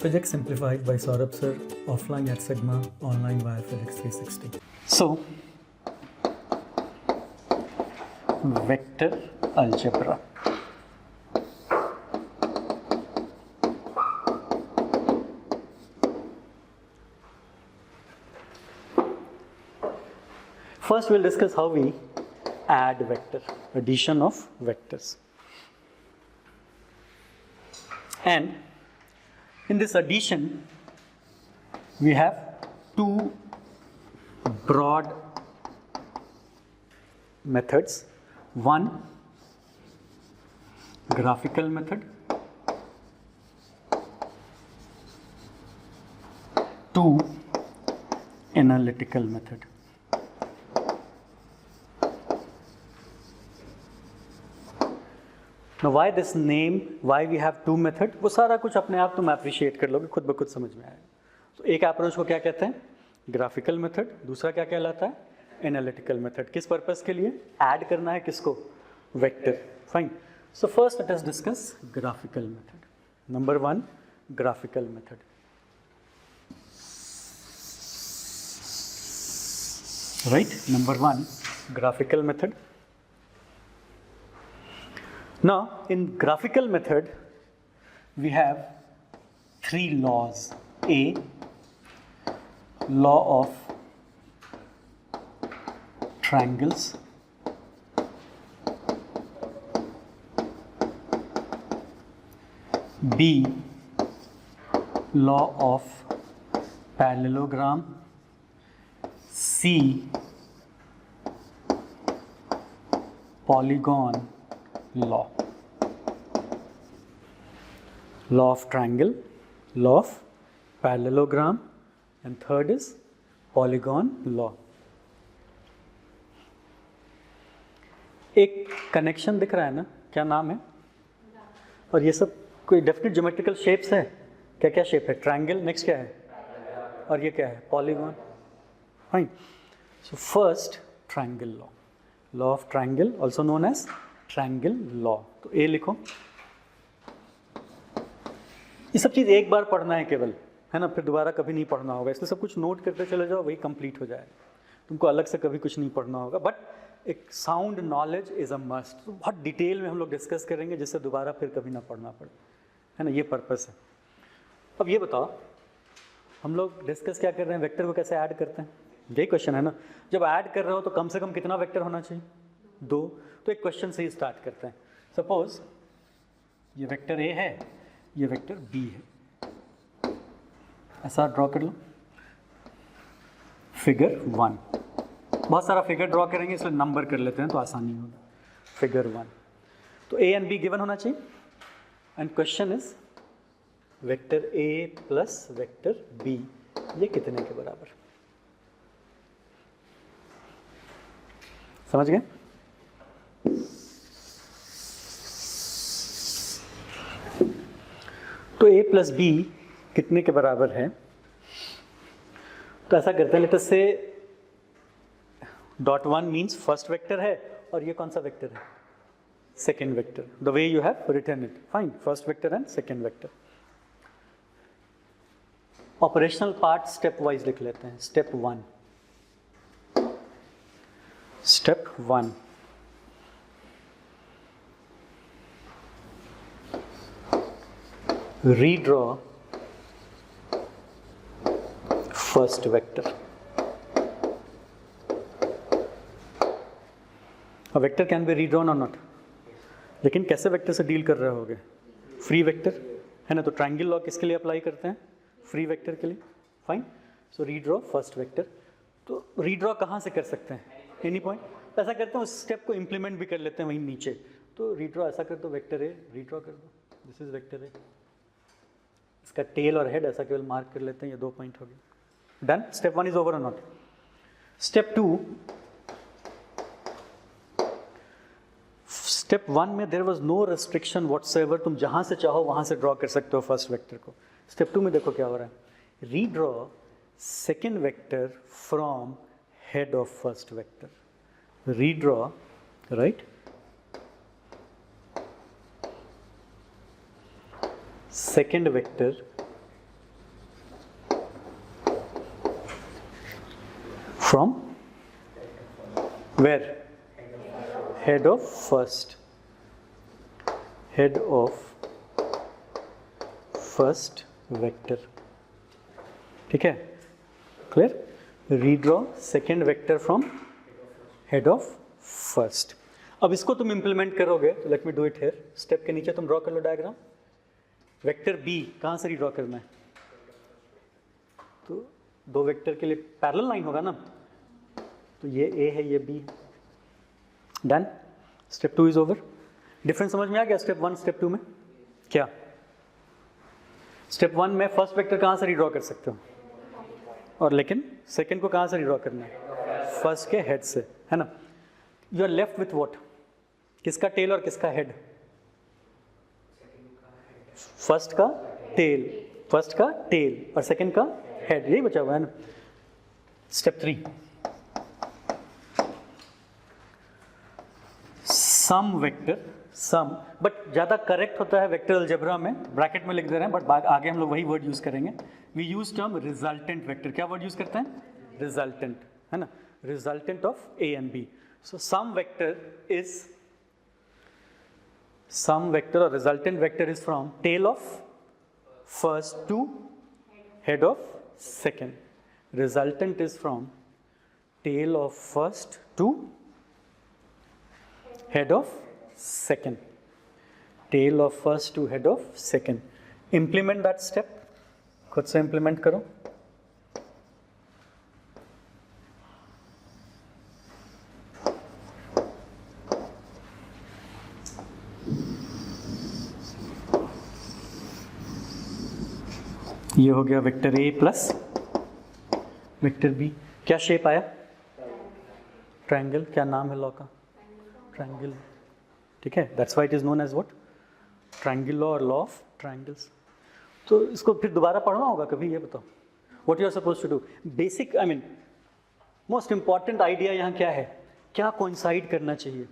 Physics Simplified by Saurabh Sir, offline at Sigma, online via Physics 360. So, vector algebra. First, we'll discuss how we add vector, addition of vectors. And in this addition, we have two broad methods. One, graphical method. Two, analytical method. Now why this name, why we have two method, वो सारा कुछ अपने आप तुम appreciate कर लोगे, खुद ब खुद समझ में आएगा। तो एक अप्रोच को क्या कहते हैं? Graphical method. दूसरा क्या कहलाता है? Analytical method. किस पर्पस के लिए? ऐड करना है किसको? Vector. Fine. So first let us discuss graphical method. Number one, graphical method. Right, number one, graphical method. Now, in graphical method, we have three laws. A, law of triangles. B, law of parallelogram. C, polygon law. Law of triangle, law of parallelogram, and third is polygon law. एक connection दिख रहा है ना, क्या नाम है? और ये सब कोई डेफिनेट ज्योमेट्रिकल शेप्स है? क्या क्या शेप है? ट्रायंगल, नेक्स्ट क्या है? और ये क्या है? Polygon. Fine. So first, triangle law. Law of triangle, also known as triangle law. तो ए लिखो. ये सब चीज़ एक बार पढ़ना है केवल, है ना, फिर दोबारा कभी नहीं पढ़ना होगा. इसलिए सब कुछ नोट करते चले जाओ, वही कंप्लीट हो जाए. तुमको अलग से कभी कुछ नहीं पढ़ना होगा, बट एक sound knowledge is a must. तो बहुत डिटेल में हम लोग डिस्कस करेंगे, जिससे दोबारा फिर कभी ना पढ़ना पड़े, है ना, ये पर्पस है. अब ये बताओ, हम लोग डिस्कस क्या कर रहे हैं? वेक्टर को कैसे ऐड करते हैं, यही क्वेश्चन है ना. जब ऐड कर रहे हो तो कम से कम कितना वेक्टर होना चाहिए? 2. तो एक क्वेश्चन से ही स्टार्ट करते हैं. सपोज ये वेक्टर ए है, ये वेक्टर बी है. ऐसा ड्रॉ कर लो. फिगर 1. बहुत सारा फिगर ड्रॉ करेंगे, इसलिए नंबर कर लेते हैं तो आसानी होगी. फिगर 1. तो ए एंड बी गिवन होना चाहिए. And question is vector A plus vector B, ये कितने के बराबर? समझ गए? तो a प्लस बी कितने के बराबर है? तो ऐसा करते हैं, लेट अस से डॉट 1 मीन्स फर्स्ट वेक्टर है, और ये कौन सा वेक्टर है? Second vector. The way you have written it. Fine. First vector and second vector. Operational part step wise लिख लेते हैं. Step 1. Step 1, redraw first vector. A vector can be redrawn or not. लेकिन कैसे vector से deal कर रहे होगे? Free vector है ना. तो ट्रायंगल लॉ किसके लिए अप्लाई करते हैं? फ्री वेक्टर के लिए. फाइन. सो रीड्रॉ फर्स्ट वेक्टर. तो रीड्रॉ कहाँ से कर सकते हैं? Any point. ऐसा करते हैं, उस स्टेप को इंप्लीमेंट भी कर लेते हैं वहीं नीचे. तो रीड्रॉ ऐसा कर दो, वेक्टर ए रीड्रॉ कर दो. दिस इज वेक्टर ए. इसका टेल और हेड ऐसा केवल मार्क कर लेते हैं. ये 2 पॉइंट हो गए. डन. स्टेप 1 इज ओवर और नॉट? स्टेप 2. स्टेप 1 में there was no restriction whatsoever. तुम जहां से चाहो वहां से ड्रॉ कर सकते हो फर्स्ट वेक्टर को. स्टेप 2 में देखो क्या हो रहा है. Redraw second vector from head of first vector. Redraw, right? Second vector from where, head of first, head of first vector, ठीक है, clear. Redraw second vector from head of first. अब इसको तुम इंप्लीमेंट करोगे तो let me do it here. Step के नीचे तुम ड्रॉ कर लो डायग्राम। वेक्टर बी कहाँ से रीड्रॉ करना है? तो दो वेक्टर के लिए पैरेलल लाइन होगा ना, तो ये ए है ये B. Done, step 2 is over. Difference समझ में आ गया स्टेप 1 स्टेप 2 में? क्या स्टेप 1 में फर्स्ट वेक्टर कहाँ से रीड्रॉ कर सकते हो, और लेकिन सेकेंड को कहाँ से रीड्रॉ करना है? फर्स्ट के हेड से, है ना। You are left with what? किसका टेल और किसका हेड? फर्स्ट का टेल, फर्स्ट का टेल और सेकेंड का हेड, यही बचा हुआ है ना। Step 3, sum vector, sum, but ज़्यादा करेक्ट होता है वेक्टर अलजेब्रा में, ब्रैकेट में लिख दे रहे हैं, बट आगे हम लोग वही वर्ड यूज करेंगे। We use term resultant vector. क्या वर्ड यूज करते हैं? रिजल्टेंट, है ना, resultant of A and B. So sum vector is, sum vector और resultant vector is from tail of first to head of second. Resultant is from tail of first to head of second, tail of first to head of second. Implement that step, खुद से implement करो। ये हो गया vector A plus vector B. क्या shape आया? Triangle. क्या नाम है लॉ का? ट्रायंगल, ठीक है, that's why it is known as what? Triangle law और लॉ ऑफ ट्रायंगल्स। तो इसको फिर दोबारा पढ़ना होगा कभी, ये बताओ what you are suppose to do. Basic, I mean most important idea यहाँ क्या है? क्या कोइंसाइड करना चाहिए?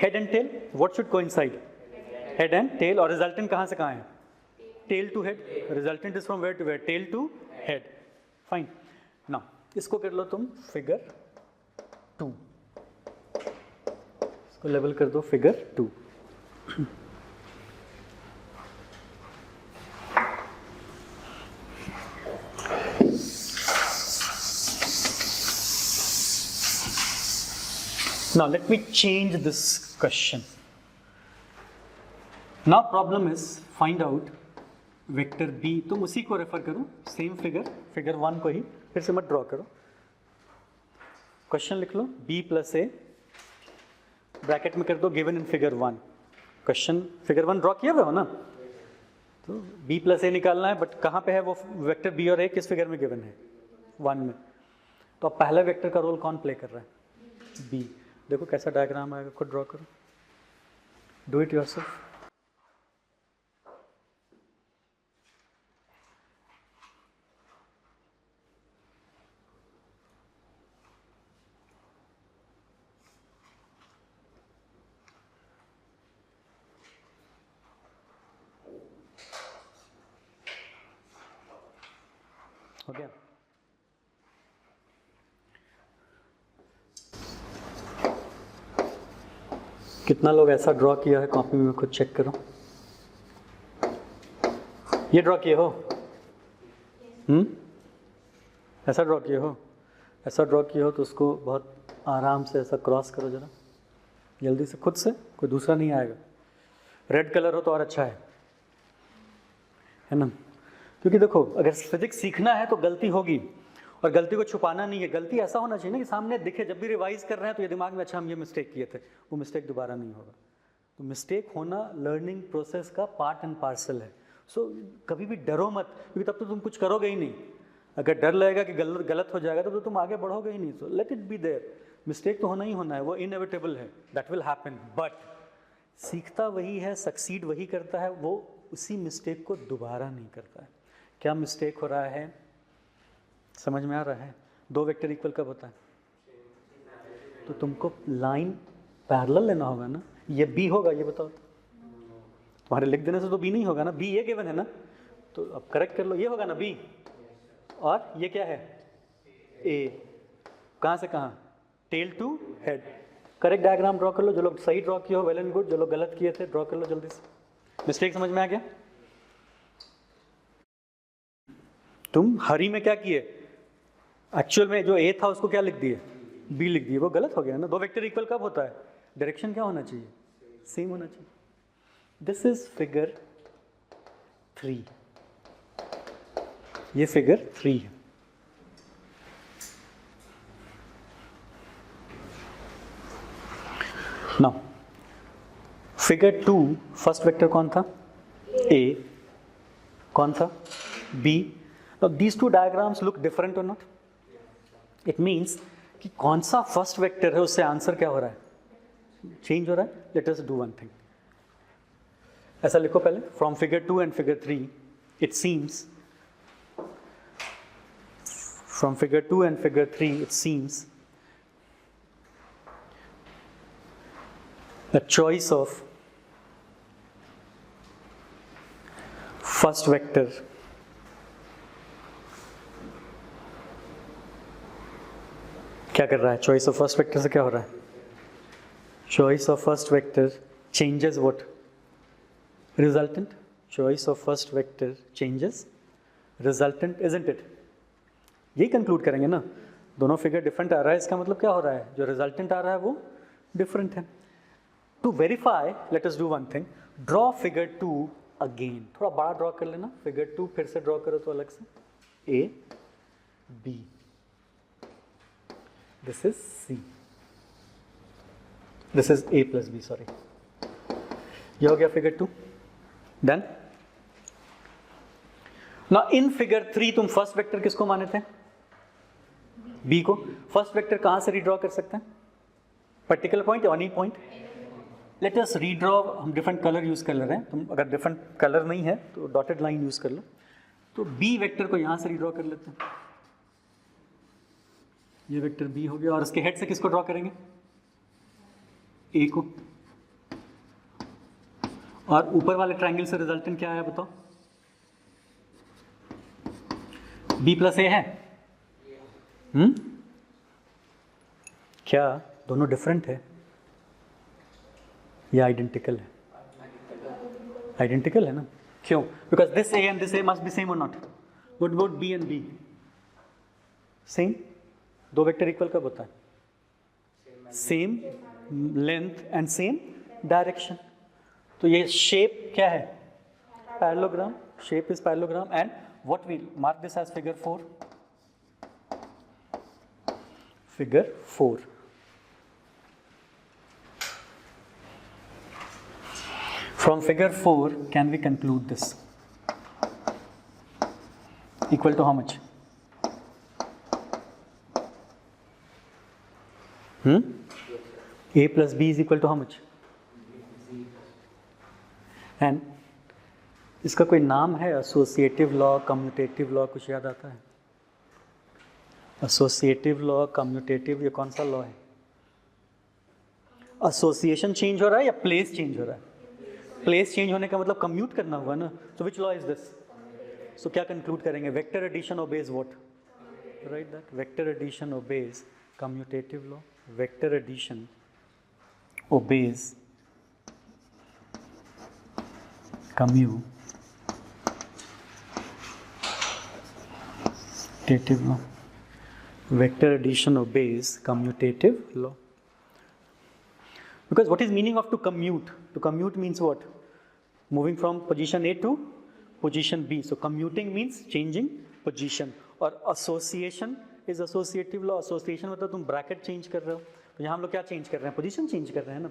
Head and tail. What should coincide? Head and tail. और रिजल्टेंट कहाँ से कहाँ है? Tail to head. Resultant is from where to where? Tail to head. Fine. Now इसको कर लो तुम फिगर 2, इसको लेवल कर दो figure 2। Now let me change this question. Now problem is find out vector B. तुम उसी को रेफर करो, सेम फिगर 1 को ही, फिर से मत ड्रॉ करो। क्वेश्चन लिख लो, बी प्लस ए, ब्रैकेट में कर दो given in figure 1। Question figure 1 draw किया हुआ हो ना, तो बी प्लस ए निकालना है, बट कहाँ पे है वो वेक्टर बी और ए? किस फिगर में गिवन है? 1 में। तो अब पहले वेक्टर का रोल कौन प्ले कर रहा है? बी। देखो कैसा डायग्राम आएगा, खुद ड्रॉ करो, डू इट योरसेल्फ। हो गया? कितना लोग ऐसा ड्रॉ किया है कॉपी में? खुद चेक करो। ये ड्रॉ किए हो? ऐसा ड्रॉ किए हो? ऐसा ड्रॉ किए हो तो उसको बहुत आराम से ऐसा क्रॉस करो जरा, जल्दी से, खुद से, कोई दूसरा नहीं आएगा। रेड कलर हो तो और अच्छा है ना, क्योंकि देखो अगर फिजिक्स सीखना है तो गलती होगी, और गलती को छुपाना नहीं है। गलती ऐसा होना चाहिए ना कि सामने दिखे, जब भी रिवाइज कर रहे हैं तो ये दिमाग में, अच्छा हम ये मिस्टेक किए थे, वो मिस्टेक दोबारा नहीं होगा। तो मिस्टेक होना लर्निंग प्रोसेस का पार्ट एंड पार्सल है। सो कभी भी डरो मत, क्योंकि तब तो तुम कुछ करोगे ही नहीं। अगर डर लगेगा कि गलत हो जाएगा तो तुम आगे बढ़ोगे ही नहीं। So let it be there. Mistake तो होना ही होना है, वो इनएविटेबल है, दैट विल हैपन। बट सीखता वही है, सक्सीड वही करता है, वो उसी मिस्टेक को दोबारा नहीं करता है। क्या मिस्टेक हो रहा है, समझ में आ रहा है? 2 वेक्टर इक्वल कब होता है? तो तुमको लाइन पैरेलल लेना होगा ना। ये बी होगा, ये बताओ तो। तुम्हारे लिख देने से तो बी नहीं होगा ना, बी ये गिवन है ना, तो अब करेक्ट कर लो, ये होगा ना बी, और ये क्या है? ए, कहाँ से कहाँ, tail to head. Correct diagram draw कर लो, जो लोग सही ड्रॉ किए हो वेल एंड गुड, जो लोग गलत किए थे ड्रॉ कर लो जल्दी से। मिस्टेक समझ में आ गया? तुम हरी में क्या किए, एक्चुअल में जो ए था उसको क्या लिख दिए, बी लिख दिए, वो गलत हो गया ना। दो वेक्टर इक्वल कब होता है, डायरेक्शन क्या होना चाहिए, सेम होना चाहिए। दिस इज फिगर 3, ये फिगर 3 है। नाउ फिगर 2 फर्स्ट वेक्टर कौन था, ए, कौन था, B. Now these two diagrams look different और नॉट, इट मीन्स कि कौन सा फर्स्ट वेक्टर है उससे आंसर क्या हो रहा है, चेंज हो रहा है। Let us do one thing, ऐसा लिखो पहले, from figure 2 and figure 3 it seems, from figure 2 and figure 3 it seems the choice of first vector क्या कर रहा है, चॉइस ऑफ फर्स्ट वेक्टर से क्या हो रहा है, choice of first vector changes what, resultant, choice of first vector changes resultant, isn't it? यही कंक्लूड करेंगे ना, दोनों फिगर डिफरेंट आ रहा है, इसका मतलब क्या हो रहा है, जो रिजल्टेंट आ रहा है वो डिफरेंट है। To verify, let us do one thing. Draw figure 2 again. थोड़ा बड़ा ड्रॉ कर लेना, फिगर 2 फिर से ड्रॉ करो तो अलग से, A, B, this is C, this is A plus B, sorry. ये हो गया figure 2, done. Now in figure 3 तुम फर्स्ट वेक्टर किसको माने थे, B को। फर्स्ट वेक्टर कहाँ से रीड्रॉ कर सकते हैं, पर्टिकुलर पॉइंट या any point. Let us redraw, हम डिफरेंट कलर यूज़ कर ले रहे हैं, तुम अगर डिफरेंट कलर नहीं है तो डॉटेड लाइन यूज़ कर लो। तो बी वेक्टर को यहाँ से रीड्रॉ कर लेते हैं, ये वेक्टर बी हो गया, और इसके हेड से किसको ड्रॉ करेंगे, ए को। और ऊपर वाले ट्रायंगल से रिजल्टेंट क्या आया बताओ, बी प्लस ए है। क्या दोनों डिफरेंट है या आइडेंटिकल है, आइडेंटिकल है ना, क्यों, because this A and this A must be same और not, would would B and B same. दो वेक्टर इक्वल कब होता है, same length and same direction. तो ये शेप क्या है, parallelogram, shape is parallelogram, and what we mark this as figure 4, figure 4। From figure 4, can we conclude this? Equal to how much? A plus B is equal to how much? And इसका कोई नाम है, associative law, commutative law, कुछ याद आता है? Associative law, commutative, ये कौन सा लॉ है? एसोसिएशन चेंज हो रहा है या प्लेस चेंज हो रहा है? प्लेस चेंज होने का मतलब कम्यूट करना हुआ ना, तो which law is this? So क्या कंक्लूड करेंगे, vector addition obeys what, right that, vector addition obeys commutative law, vector addition obeys commutative law, vector addition obeys commutative law. Because what is meaning of to commute? To commute means what? Moving from position A to position B. So commuting means changing position. और association is associative law. Association मतलब तुम bracket change कर रहे हो, तो यहाँ हम लोग क्या change कर रहे हैं, position change कर रहे हैं ना।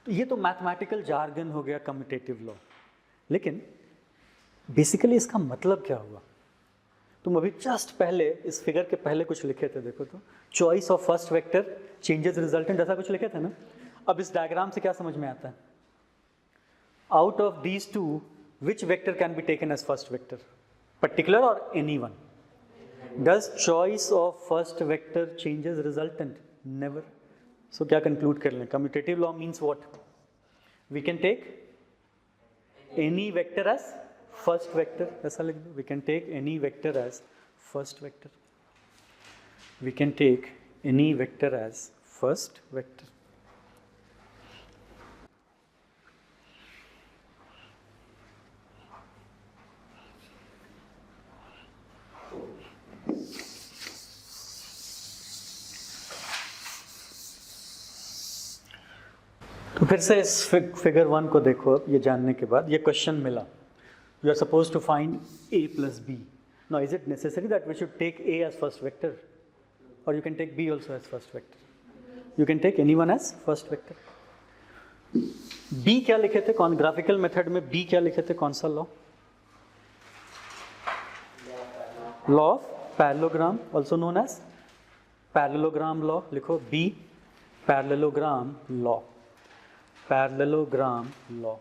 तो ये तो mathematical jargon हो गया commutative law, लेकिन basically इसका मतलब क्या हुआ? तुम अभी जस्ट पहले इस फिगर के पहले कुछ लिखे थे, देखो तो, choice of first vector changes resultant, ऐसा कुछ लिखे थे ना। अब इस डायग्राम से क्या समझ में आता है, out of these two which vector can be taken as first vector, particular और any one? Does choice of first vector changes resultant? Never. So क्या कंक्लूड कर लें, commutative law means what, we can take any vector as first vector, ऐसा लिख दो, we can take any vector as first vector. we can take any vector as first vector. तो फिर से इस फिगर 1 को देखो अब, ये जानने के बाद ये क्वेश्चन मिला, you are suppose to find a plus b. Now is it necessary that we should take a as first vector, or you can take b also as first vector? You can take anyone as first vector. b क्या लिखे थे, कौन graphical method में b क्या लिखे थे, कौन सा law? Law of parallelogram, also known as parallelogram law. लिखो b parallelogram law, parallelogram law.